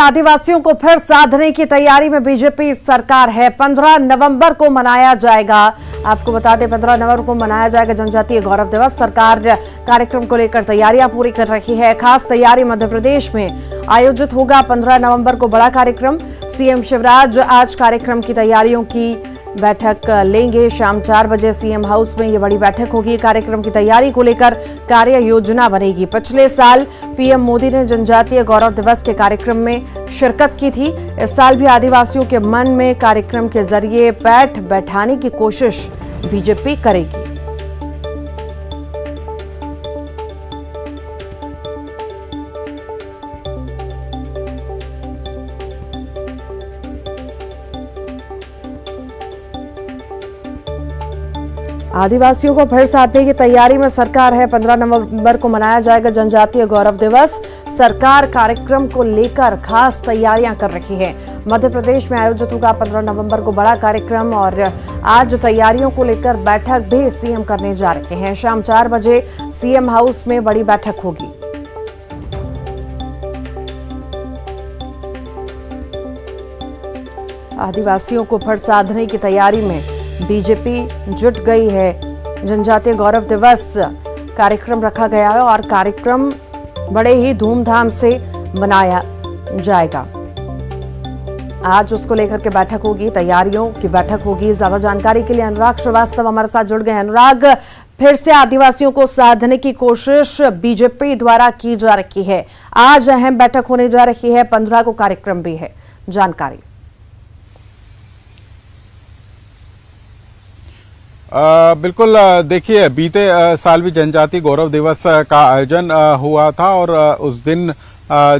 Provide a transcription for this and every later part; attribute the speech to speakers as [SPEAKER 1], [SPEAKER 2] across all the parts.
[SPEAKER 1] आदिवासियों को फिर साधने की तैयारी में बीजेपी सरकार है। 15 नवंबर को मनाया जाएगा। आपको बता दें 15 नवंबर को मनाया जाएगा जनजातीय गौरव दिवस। सरकार कार्यक्रम को लेकर तैयारियां पूरी कर रही है। खास तैयारी मध्य प्रदेश में आयोजित होगा 15 नवंबर को बड़ा कार्यक्रम। सीएम शिवराज आज कार्यक्रम की तैयारियों की बैठक लेंगे। शाम 4 बजे सीएम हाउस में ये बड़ी बैठक होगी। कार्यक्रम की तैयारी को लेकर कार्य योजना बनेगी। पिछले साल पीएम मोदी ने जनजातीय गौरव दिवस के कार्यक्रम में शिरकत की थी। इस साल भी आदिवासियों के मन में कार्यक्रम के जरिए बैठाने की कोशिश बीजेपी करेगी। आदिवासियों को फिर साधने की तैयारी में सरकार है। 15 नवंबर को मनाया जाएगा जनजातीय गौरव दिवस। सरकार कार्यक्रम को लेकर खास तैयारियां कर रही है। मध्य प्रदेश में आयोजित होगा 15 नवंबर को बड़ा कार्यक्रम और आज तैयारियों को लेकर बैठक भी सीएम करने जा रहे हैं। शाम 4 बजे सीएम हाउस में बड़ी बैठक होगी। आदिवासियों को फिर साधने की तैयारी में बीजेपी जुट गई है। जनजातीय गौरव दिवस कार्यक्रम रखा गया है और कार्यक्रम बड़े ही धूमधाम से मनाया जाएगा। आज उसको लेकर के बैठक होगी, तैयारियों की बैठक होगी। ज्यादा जानकारी के लिए अनुराग श्रीवास्तव हमारे साथ जुड़ गए। अनुराग, फिर से आदिवासियों को साधने की कोशिश बीजेपी द्वारा की जा रही है। आज अहम बैठक होने जा रही है। 15 को कार्यक्रम भी है, जानकारी।
[SPEAKER 2] बिल्कुल, देखिए बीते साल भी जनजातीय गौरव दिवस का आयोजन हुआ था और उस दिन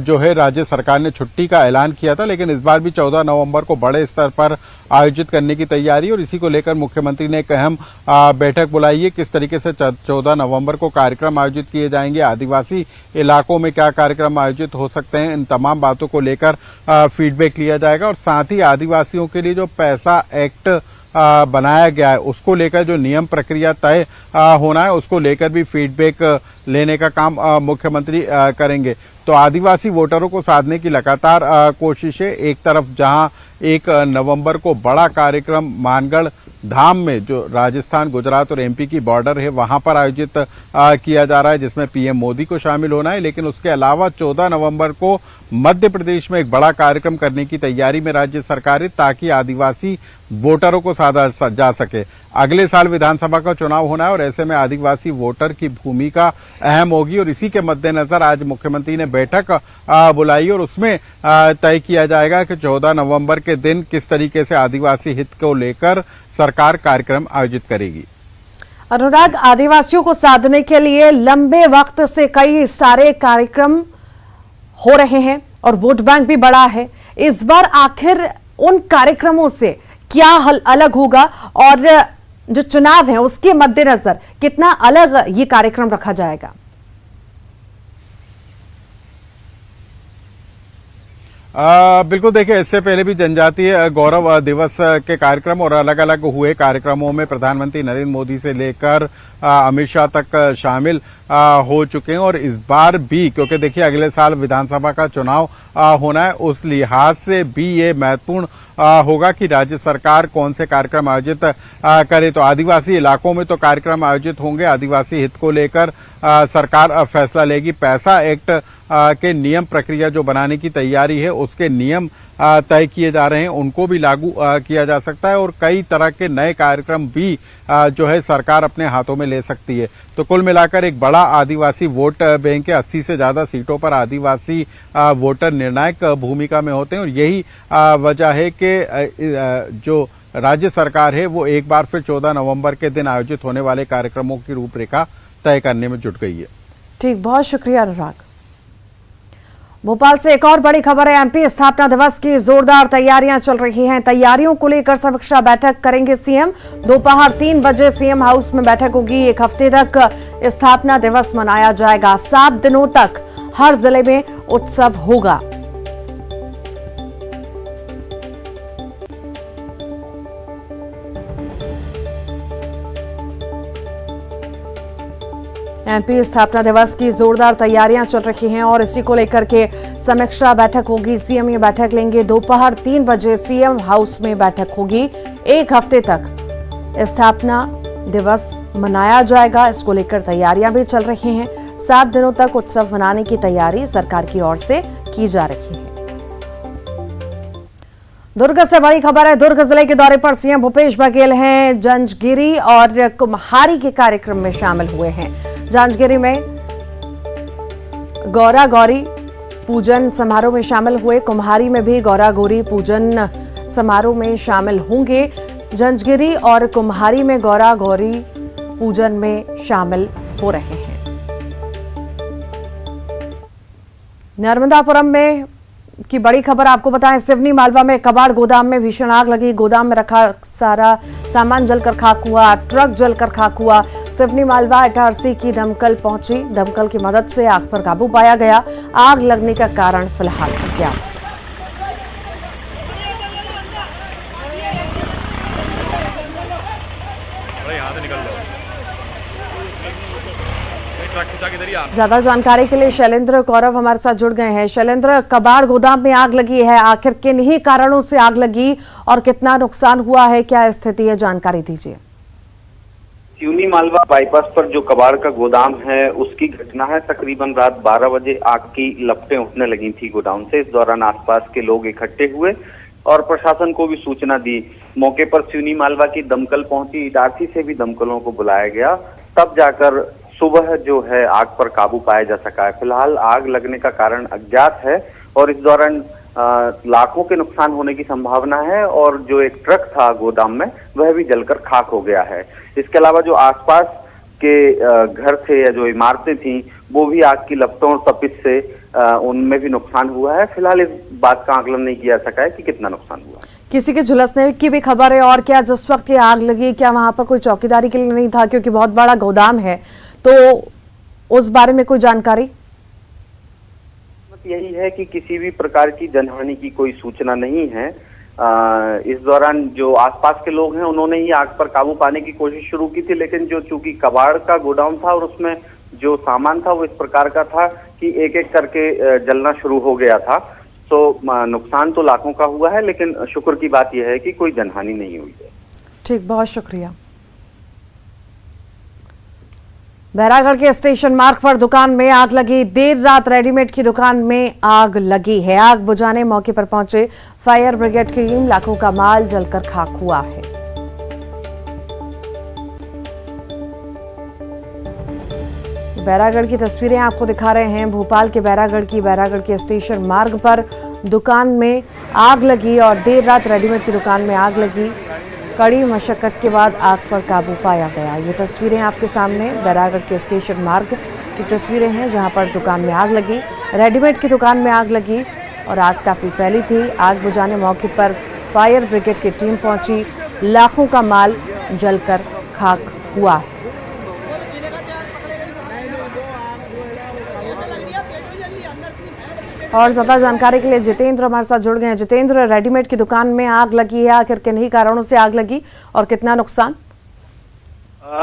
[SPEAKER 2] जो है राज्य सरकार ने छुट्टी का ऐलान किया था, लेकिन इस बार भी 14 नवंबर को बड़े स्तर पर आयोजित करने की तैयारी और इसी को लेकर मुख्यमंत्री ने एक अहम बैठक बुलाई है। किस तरीके से 14 नवंबर को कार्यक्रम आयोजित किए जाएंगे, आदिवासी इलाकों में क्या कार्यक्रम आयोजित हो सकते हैं, इन तमाम बातों को लेकर फीडबैक लिया जाएगा और साथ ही आदिवासियों के लिए जो पैसा एक्ट बनाया गया है उसको लेकर जो नियम प्रक्रिया तय होना है उसको लेकर भी फीडबैक लेने का काम मुख्यमंत्री करेंगे। तो आदिवासी वोटरों को साधने की लगातार कोशिशें, एक तरफ जहां 1 नवंबर को बड़ा कार्यक्रम मानगढ़ धाम में जो राजस्थान, गुजरात और एमपी की बॉर्डर है वहां पर आयोजित किया जा रहा है, जिसमें पीएम मोदी को शामिल होना है। लेकिन उसके अलावा 14 नवंबर को मध्य प्रदेश में एक बड़ा कार्यक्रम करने की तैयारी में राज्य सरकार है ताकि आदिवासी वोटरों को साधा जा सके। अगले साल विधानसभा का चुनाव होना है और ऐसे में आदिवासी वोटर की भूमिका अहम होगी और इसी के मद्देनजर आज मुख्यमंत्री ने बैठक बुलाई और उसमें तय किया जाएगा कि 14 नवंबर के दिन किस तरीके से आदिवासी हित को लेकर सरकार कार्यक्रम आयोजित करेगी।
[SPEAKER 1] अनुराग, आदिवासियों को साधने के लिए लंबे वक्त से कई सारे कार्यक्रम हो रहे हैं और वोट बैंक भी बड़ा है। इस बार आखिर उन कार्यक्रमों से क्या अलग होगा और जो चुनाव है उसके मद्देनजर कितना अलग ये कार्यक्रम रखा जाएगा?
[SPEAKER 2] बिल्कुल, देखिए इससे पहले भी जनजातीय गौरव दिवस के कार्यक्रम और अलग अलग हुए कार्यक्रमों में प्रधानमंत्री नरेंद्र मोदी से लेकर अमित शाह तक शामिल हो चुके हैं और इस बार भी, क्योंकि देखिए अगले साल विधानसभा का चुनाव होना है, उस लिहाज से भी ये महत्वपूर्ण होगा कि राज्य सरकार कौन से कार्यक्रम आयोजित करे। तो आदिवासी इलाकों में तो कार्यक्रम आयोजित होंगे, आदिवासी हित को लेकर सरकार फैसला लेगी। पैसा एक्ट के नियम प्रक्रिया जो बनाने की तैयारी है उसके नियम तय किए जा रहे हैं, उनको भी लागू किया जा सकता है और कई तरह के नए कार्यक्रम भी जो है सरकार अपने हाथों में ले सकती है। तो कुल मिलाकर एक बड़ा आदिवासी वोट बैंक है। 80 से ज्यादा सीटों पर आदिवासी वोटर निर्णायक भूमिका में होते हैं और यही वजह है कि जो राज्य सरकार है वो एक बार फिर 14 नवंबर के दिन आयोजित होने वाले कार्यक्रमों की रूपरेखा तय करने में जुट गई है।
[SPEAKER 1] ठीक, बहुत शुक्रिया अनुराग। भोपाल से एक और बड़ी खबर है। एमपी स्थापना दिवस की जोरदार तैयारियां चल रही हैं। तैयारियों को लेकर समीक्षा बैठक करेंगे सीएम। दोपहर 3 बजे सीएम हाउस में बैठक होगी। 1 हफ्ते तक स्थापना दिवस मनाया जाएगा। 7 दिनों तक हर जिले में उत्सव होगा। एमपी स्थापना दिवस की जोरदार तैयारियां चल रही हैं और इसी को लेकर के समीक्षा बैठक होगी। सीएम ये बैठक लेंगे। दोपहर 3 बजे सीएम हाउस में बैठक होगी। 1 हफ्ते तक स्थापना दिवस मनाया जाएगा। इसको लेकर तैयारियां भी चल रही हैं। 7 दिनों तक उत्सव मनाने की तैयारी सरकार की ओर से की जा रही है। दुर्ग से बड़ी खबर है। दुर्ग जिले के दौरे पर सीएम भूपेश बघेल हैं। जंजगिरी और कुम्हारी के कार्यक्रम में शामिल हुए हैं। जंजगिरी में गौरा गौरी पूजन समारोह में शामिल हुए। कुम्हारी में भी गौरा गौरी पूजन समारोह में शामिल होंगे। जंजगिरी और कुम्हारी में गौरा गौरी पूजन में शामिल हो रहे हैं। नर्मदापुरम में की बड़ी खबर आपको बताएं। सिवनी मालवा में कबाड़ गोदाम में भीषण आग लगी। गोदाम में रखा सारा सामान जलकर खाक हुआ। ट्रक जलकर खाक हुआ। सिवनी मालवा एचआरसी की दमकल पहुंची। दमकल की मदद से आग पर काबू पाया गया। आग लगने का कारण फिलहाल अज्ञात। ज्यादा जानकारी के लिए शैलेंद्र कौरव हमारे साथ जुड़ गए हैं। शैलेंद्र, कबाड़ गोदाम में आग लगी है, आखिर किन ही कारणों से आग लगी और कितना नुकसान हुआ है, क्या स्थिति है, जानकारी दीजिए।
[SPEAKER 3] सिवनी मालवा बाईपास पर जो कबाड़ का गोदाम है उसकी घटना है। तकरीबन रात 12 बजे आग की लपटें उठने लगी थी गोदाम से। इस दौरान आसपास के लोग इकट्ठे हुए और प्रशासन को भी सूचना दी। मौके पर सिवनी मालवा की दमकल पहुंची। इटारसी से भी दमकलों को बुलाया गया, तब जाकर सुबह जो है आग पर काबू पाया जा सका है। फिलहाल आग लगने का कारण अज्ञात है और इस दौरान लाखों के नुकसान होने की संभावना है और जो एक ट्रक था गोदाम में वह भी जलकर खाक हो गया है। इसके अलावा जो आसपास के घर थे या जो इमारतें थी वो भी आग की लपटों और तपिश से उनमें भी नुकसान हुआ है। फिलहाल इस बात का आकलन नहीं किया सका है कि कितना नुकसान हुआ।
[SPEAKER 1] किसी के झुलसने की भी खबर है? और क्या जिस वक्त ये आग लगी क्या वहां पर कोई चौकीदारी के लिए नहीं था, क्योंकि बहुत बड़ा गोदाम है, तो उस बारे में कोई जानकारी?
[SPEAKER 3] यही है कि किसी भी प्रकार की जनहानि की कोई सूचना नहीं है। इस दौरान जो आसपास के लोग हैं उन्होंने ही आग पर काबू पाने की कोशिश शुरू की थी, लेकिन जो चूंकि कबाड़ का गोदाम था और उसमें जो सामान था वो इस प्रकार का था कि एक एक करके जलना शुरू हो गया था। तो नुकसान तो लाखों का हुआ है, लेकिन शुक्र की बात यह है कि कोई जनहानि नहीं हुई है।
[SPEAKER 1] ठीक, बहुत शुक्रिया। बैरागढ़ के स्टेशन मार्ग पर दुकान में आग लगी। देर रात रेडीमेड की दुकान में आग लगी है। आग बुझाने मौके पर पहुंचे फायर ब्रिगेड की टीम। लाखों का माल जलकर खाक हुआ है। बैरागढ़ की तस्वीरें आपको दिखा रहे हैं। भोपाल के बैरागढ़ के स्टेशन मार्ग पर दुकान में आग लगी और देर रात रेडीमेड की दुकान में आग लगी। कड़ी मशक्कत के बाद आग पर काबू पाया गया। ये तस्वीरें आपके सामने बैरागढ़ के स्टेशन मार्ग की तस्वीरें हैं, जहां पर दुकान में आग लगी। रेडीमेड की दुकान में आग लगी और आग काफ़ी फैली थी। आग बुझाने मौके पर फायर ब्रिगेड की टीम पहुंची। लाखों का माल जलकर खाक हुआ है। और ज्यादा जानकारी के लिए जितेंद्र हमारे साथ जुड़ गए हैं। जितेंद्र, रेडीमेड की दुकान में आग लगी है, आखिर किन ही कारणों से आग लगी और कितना नुकसान?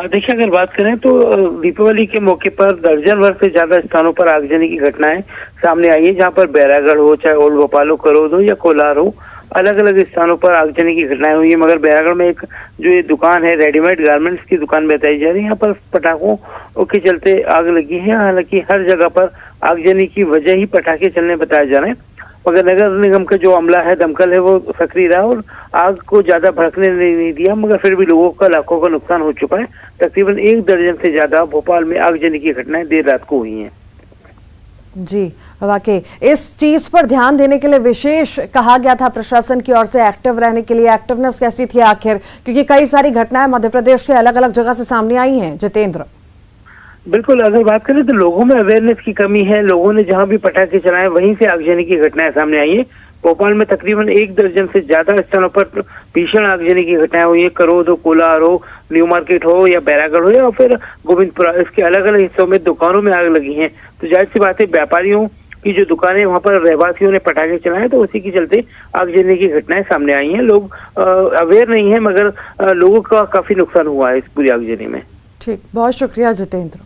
[SPEAKER 4] देखिए, अगर बात करें तो दीपावली के मौके पर दर्जन भर से ज्यादा स्थानों पर आगजनी की घटनाएं सामने आई है, जहां पर बैरागढ़ हो, चाहे ओल्ड भोपाल हो, करौद हो या कोलार हो, अलग अलग स्थानों पर आगजनी की घटनाएं हुई है। मगर बैरागढ़ में एक जो ये दुकान है रेडीमेड गारमेंट्स की दुकान बताई जा रही है, यहाँ पर पटाखों के चलते आग लगी है। हालांकि हर जगह पर आगजनी की वजह ही पटाखे चलने बताए जा रहे हैं, मगर नगर निगम का जो अमला है, दमकल है, वो सक्रिय रहा और आग को ज्यादा भड़कने नहीं दिया। मगर फिर भी लोगों का लाखों का नुकसान हो चुका है। तकरीबन 1 दर्जन से ज्यादा भोपाल में आगजनी की घटनाएं देर रात को हुई हैं।
[SPEAKER 1] जी, वाकई इस चीज पर ध्यान देने के लिए विशेष कहा गया था प्रशासन की ओर से, एक्टिव रहने के लिए। एक्टिवनेस कैसी थी आखिर, क्योंकि कई सारी घटनाएं मध्य प्रदेश के अलग अलग जगह से सामने आई हैं? जितेंद्र,
[SPEAKER 4] बिल्कुल, अगर बात करें तो लोगों में अवेयरनेस की कमी है। लोगों ने जहां भी पटाखे चलाए वहीं से आगजनी की घटनाएं सामने आई है। भोपाल में तकरीबन 1 दर्जन से ज्यादा स्थानों पर भीषण आगजनी की घटनाएं हुई है। करौद हो, कोलार हो, न्यू मार्केट हो या बैरागढ़ हो या फिर गोविंदपुरा, इसके अलग अलग हिस्सों में दुकानों में आग लगी है। तो जाहिर सी बात है, व्यापारियों की जो दुकानें वहां पर रहवासियों ने पटाखे चलाए तो उसी के चलते आगजनी की घटनाएं सामने आई हैं। लोग अवेयर नहीं है, मगर लोगों का काफी नुकसान हुआ है इस पूरी आगजनी में।
[SPEAKER 1] ठीक, बहुत शुक्रिया जितेंद्र।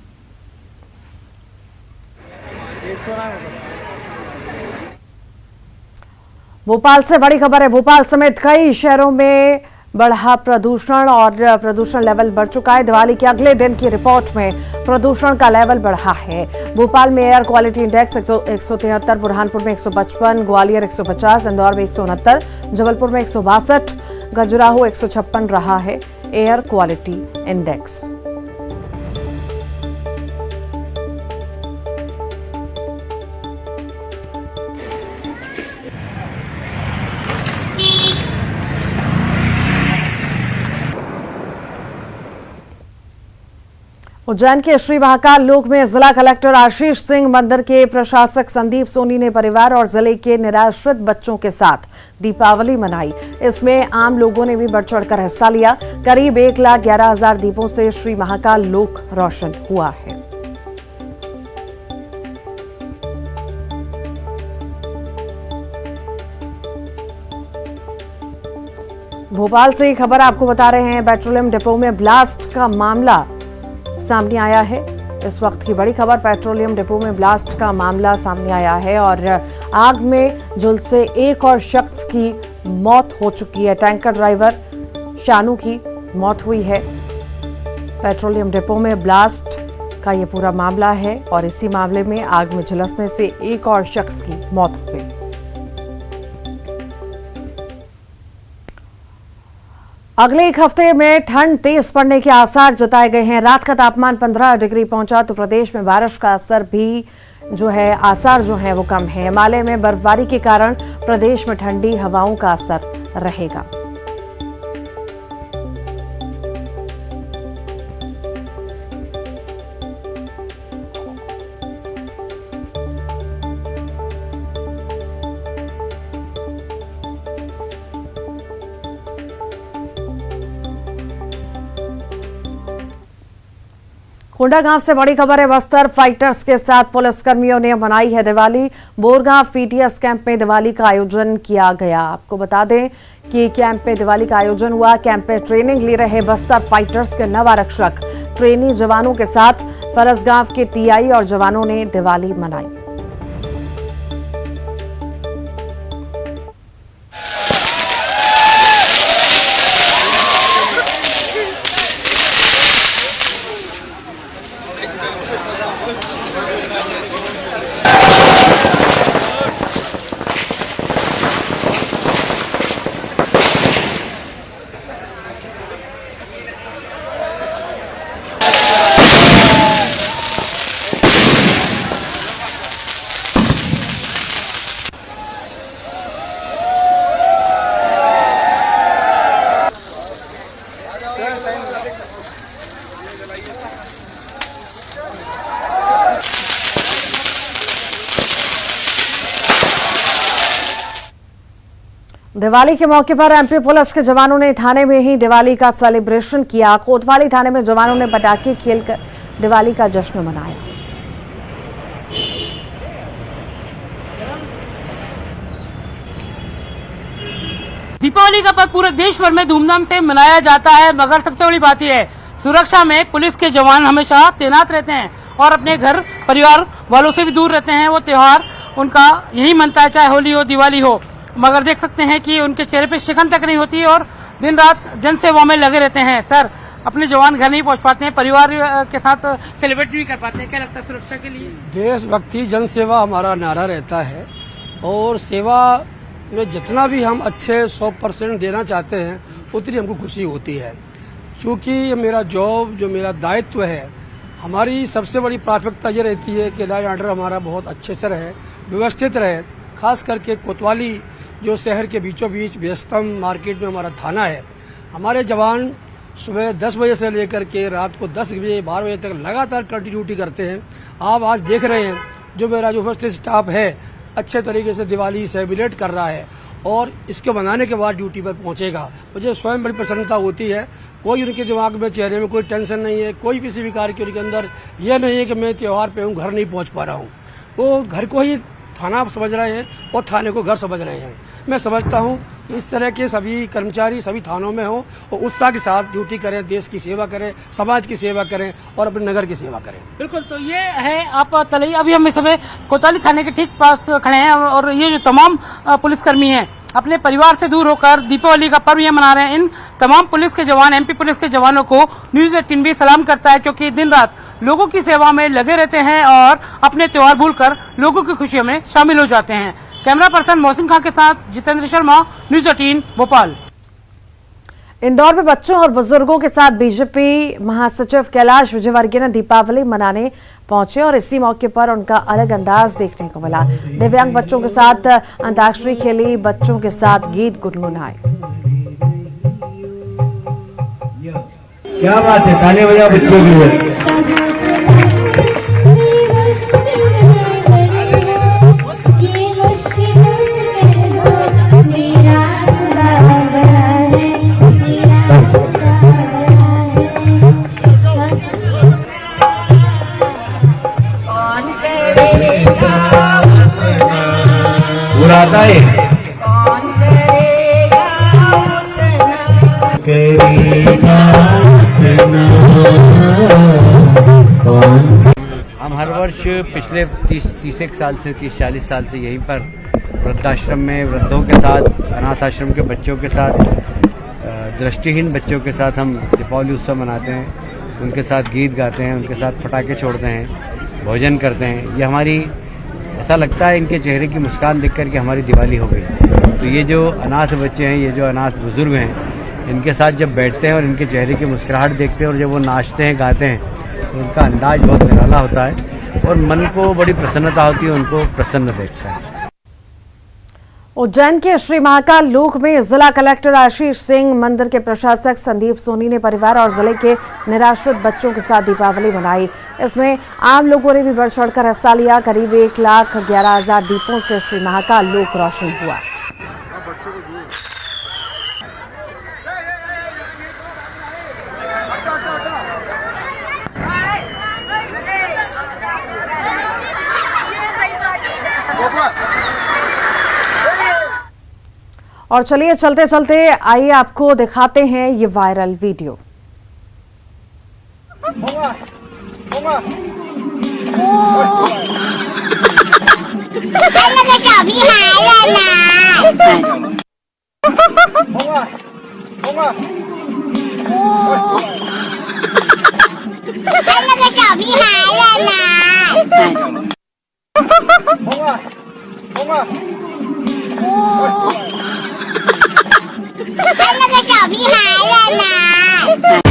[SPEAKER 1] भोपाल से बड़ी खबर है। भोपाल समेत कई शहरों में बढ़ा प्रदूषण और प्रदूषण लेवल बढ़ चुका है। दिवाली के अगले दिन की रिपोर्ट में प्रदूषण का लेवल बढ़ा है। भोपाल में एयर क्वालिटी इंडेक्स 173, बुरहानपुर में 155, ग्वालियर 150, इंदौर में 169, जबलपुर में 162, खजुराहो 156 रहा है एयर क्वालिटी इंडेक्स। उज्जैन के श्री महाकाल लोक में जिला कलेक्टर आशीष सिंह, मंदिर के प्रशासक संदीप सोनी ने परिवार और जिले के निराश्रित बच्चों के साथ दीपावली मनाई। इसमें आम लोगों ने भी बढ़ चढ़कर हिस्सा लिया। करीब 1,11,000 दीपों से श्री महाकाल लोक रोशन हुआ है। भोपाल से खबर आपको बता रहे हैं। पेट्रोलियम डिपो में ब्लास्ट का मामला सामने आया है। इस वक्त की बड़ी खबर, पेट्रोलियम डिपो में ब्लास्ट का मामला सामने आया है और आग में झुलसे एक और शख्स की मौत हो चुकी है। टैंकर ड्राइवर शानू की मौत हुई है। पेट्रोलियम डिपो में ब्लास्ट का ये पूरा मामला है और इसी मामले में आग में झुलसने से एक और शख्स की मौत हो गई। अगले एक हफ्ते में ठंड तेज पड़ने के आसार जताए गए हैं। रात का तापमान 15 डिग्री पहुंचा तो प्रदेश में बारिश का असर भी आसार वो कम है। हिमालय में बर्फबारी के कारण प्रदेश में ठंडी हवाओं का असर रहेगा। कोंडागांव से बड़ी खबर है। बस्तर फाइटर्स के साथ पुलिसकर्मियों ने मनाई है दिवाली। बोरगांव पीटीएस कैंप में दिवाली का आयोजन किया गया। आपको बता दें कि कैंप में दिवाली का आयोजन हुआ। कैंप में ट्रेनिंग ले रहे बस्तर फाइटर्स के नव आरक्षक ट्रेनी जवानों के साथ फरसगांव के टीआई और जवानों ने दिवाली मनाई। दिवाली के मौके पर एमपी पुलिस के जवानों ने थाने में ही दिवाली का सेलिब्रेशन किया। कोतवाली थाने में जवानों ने पटाखे खेलकर दिवाली का जश्न मनाया।
[SPEAKER 5] दीपावली का पर्व पूरे देश भर में धूमधाम से मनाया जाता है, मगर सबसे बड़ी बात यह है सुरक्षा में पुलिस के जवान हमेशा तैनात रहते हैं और अपने घर परिवार वालों से भी दूर रहते हैं। वो त्योहार उनका यही मनता है, चाहे होली हो दिवाली हो। मगर देख सकते हैं कि उनके चेहरे पे शिकन तक नहीं होती और दिन रात जनसेवा में लगे रहते हैं। सर, अपने जवान घर नहीं पहुंच पाते हैं, परिवार के साथ सेलिब्रेट नहीं कर पाते हैं, क्या लगता है सुरक्षा के लिए?
[SPEAKER 6] देशभक्ति जनसेवा हमारा नारा रहता है और सेवा में जितना भी हम अच्छे 100% देना चाहते हैं उतनी हमको खुशी होती है। क्योंकि ये मेरा जॉब जो मेरा दायित्व है, हमारी सबसे बड़ी प्राथमिकता ये रहती है कि लॉ एंड ऑर्डर हमारा बहुत अच्छे से रहे, व्यवस्थित रहे। खास करके कोतवाली जो शहर के बीचों बीच व्यस्तम मार्केट में हमारा थाना है, हमारे जवान सुबह 10 बजे से लेकर के रात को 10 बजे 12 बजे तक लगातार कंटिन्यूटी करते हैं। आप आज देख रहे हैं जो मेरा जो उपस्थित स्टाफ है अच्छे तरीके से दिवाली सेलिब्रेट कर रहा है और इसके मनाने के बाद ड्यूटी पर पहुंचेगा। मुझे स्वयं बड़ी प्रसन्नता होती है। कोई उनके दिमाग में चेहरे में कोई टेंशन नहीं है, कोई किसी भी कार्य के उनके अंदर यह नहीं है कि मैं त्योहार पे हूँ घर नहीं पहुँच पा रहा हूँ। वो घर को ही थाना समझ रहे हैं और थाने को घर समझ रहे हैं। मैं समझता हूं कि इस तरह के सभी कर्मचारी सभी थानों में हो और उत्साह के साथ ड्यूटी करें, देश की सेवा करें, समाज की सेवा करें और अपने नगर की सेवा करें।
[SPEAKER 5] बिल्कुल, तो ये है आप तलई, अभी हम इस समय कोतवाली थाने के ठीक पास खड़े हैं और ये जो तमाम पुलिसकर्मी हैं अपने परिवार से दूर होकर दीपावली का पर्व ये मना रहे हैं। इन तमाम पुलिस के जवान, एमपी पुलिस के जवानों को न्यूज 18 भी सलाम करता है, क्योंकि दिन रात लोगों की सेवा में लगे रहते हैं और अपने त्योहार भूलकर लोगों की खुशियों में शामिल हो जाते हैं। कैमरा पर्सन मोहसिन खान के साथ जितेंद्र शर्मा, न्यूज 18 भोपाल।
[SPEAKER 1] इंदौर में बच्चों और बुजुर्गों के साथ बीजेपी महासचिव कैलाश विजयवर्गीय ने दीपावली मनाने पहुंचे और इसी मौके पर उनका अलग अंदाज देखने को मिला। दिव्यांग बच्चों के साथ अंताक्षरी खेली, बच्चों के साथ गीत गुनगुनाए।
[SPEAKER 7] क्या बात है, ताली बजाओ बच्चों के लिए। उड़ाता है
[SPEAKER 8] हम हर वर्ष पिछले 30 साल से 30-40 साल से यहीं पर वृद्धाश्रम में वृद्धों के साथ, अनाथ आश्रम के बच्चों के साथ, दृष्टिहीन बच्चों के साथ हम दीपावली उत्सव मनाते हैं। उनके साथ गीत गाते हैं, उनके साथ पटाखे छोड़ते हैं, भोजन करते हैं। ये हमारी, ऐसा लगता है इनके चेहरे की मुस्कान देख कर के हमारी दिवाली हो गई। तो ये जो अनाथ बच्चे हैं, ये जो अनाथ बुजुर्ग हैं, इनके साथ जब बैठते हैं और इनके चेहरे की मुस्कुराहट देखते हैं और जब वो नाचते हैं, गाते हैं, तो उनका अंदाज बहुत निराला होता है और मन को बड़ी प्रसन्नता होती है, उनको प्रसन्न देखता है।
[SPEAKER 1] उज्जैन के श्री महाकाल लोक में जिला कलेक्टर आशीष सिंह, मंदिर के प्रशासक संदीप सोनी ने परिवार और जिले के निराश्रित बच्चों के साथ दीपावली मनाई। इसमें आम लोगों ने भी बढ़ चढ़कर हिस्सा लिया। करीब 1,11,000 दीपों से श्री महाकाल लोक रोशन हुआ। और चलिए चलते चलते आइए आपको दिखाते हैं ये viral video.
[SPEAKER 9] Hãy subscribe cho kênh Ghiền Mì Gõ để không bỏ lỡ